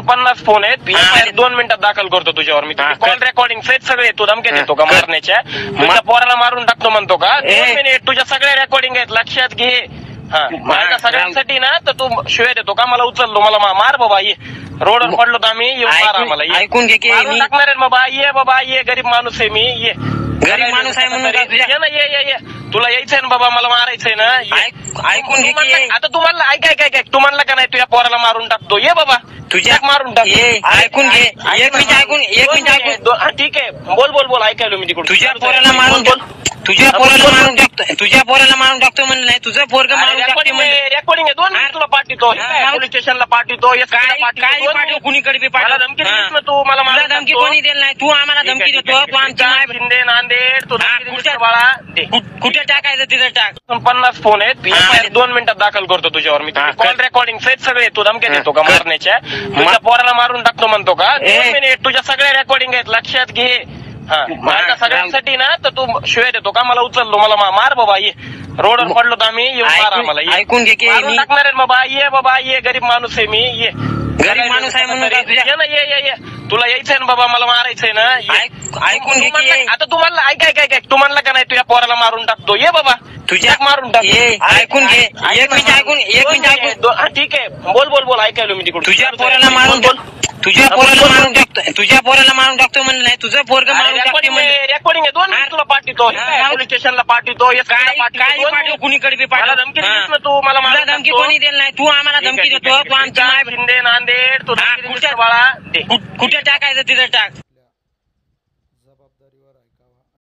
50 phone आहेत. FIR 2 मिनिटात दाखल करतो तुझ्यावर. मी कॉल रेकॉर्डिंग सेट सगळे. तू धमक्या देतो का मारण्याच्या? तुझ्या पोराला मारून टाकतो म्हणतो का? 2 मिनिट. तुझ्या सगळ्या रेकॉर्डिंग आहेत, लक्षात घे. माझ्या सगळ्यांसाठी ना तर तू शिवाय देतो का? मला उचललो, मला मार बाबा. ये रोडवर पडलो तर आम्ही येऊ, मार आम्हाला. ऐकून घे, टाकणार आहे बाबा. ये बाबा ये, गरीब माणूस आहे मी. ये गरीब माणूस आहे म्हणून ये ना, ये तुला यायचंय ना बाबा, मला मारायचंय ना. ऐकून घे. आता तुम्हाला ऐक तू म्हणला का नाही तुझ्या पोराला मारून टाकतो? ये बाबा तुझ्या मारून टाक. ऐकून घे. एक मिनिट ऐकून. ठीक आहे, बोल ऐकायलो मी तिकडून. तुझ्या पोराला मारून टाकतो म्हणलं नाही. तुझं पोरग मारून टाकतो. रेकॉर्डिंग आहे. 2 मिनिट तुला पाठवतो. पोलीस स्टेशनला पाठवतो. काय कुणीकडे बी पाठव. धमकी दिलीस ना तू मला. मला धमकी कोणी दिली नाही. तू आम्हाला धमकी देतो. तू आमची शिंदे नांदेड. तू बाळा कुठे टाकायचं तिथं टाक. 50 फोन आहेत. FIR 2 मिनिटात दाखल करतो तुझ्यावर. मी कॉल रेकॉर्डिंग सेट सगळे. तू धमक्या देतो का मारण्याच्या? तुझ्या पोराला मारून टाकतो म्हणतो का? 2 मिनिट. तुझ्या सगळ्या रेकॉर्डिंग आहेत, लक्षात घे. माझ्या सगळ्यांसाठी ना तर तू शिवाय देतो का? मला उचललो, मला मार बाबा. ये रोडवर पडलो तर आम्ही येऊ, मार आम्हाला. ऐकून घे. टाकणार आहे बाबा. ये बाबा ये, गरीब माणूस आहे मी. ये गरीब माणूस आहे म्हणून ये ना, ये तुला यायचंय ना बाबा, मला मारायचंय ना. ऐकून घे. आता तुम्हाला ऐक तू म्हणला का नाही तुझ्या पोराला मारून टाकतो? ये बाबा तुझ्या मारून टाक. ऐकून घे. एक मिनिट ऐकून. ठीक आहे, बोल ऐकायलो मी तिकडून. तुझ्या पोराला मारून टाकतो म्हणलं नाही. तुझं पोरग मारून टाकतो. रेकॉर्डिंग आहे. 2 मिनिट तुला पाठवतो. पोलीस स्टेशनला पाठवतो. काय कुणीकडे बी पाठव. धमकी दिलीस ना तू मला. धमकी कोणी दिली नाही. तू आम्हाला धमकी देतो. तू आमची शिंदे नांदेड. तू बाळा कुठे टाकायचं तिथं टाक.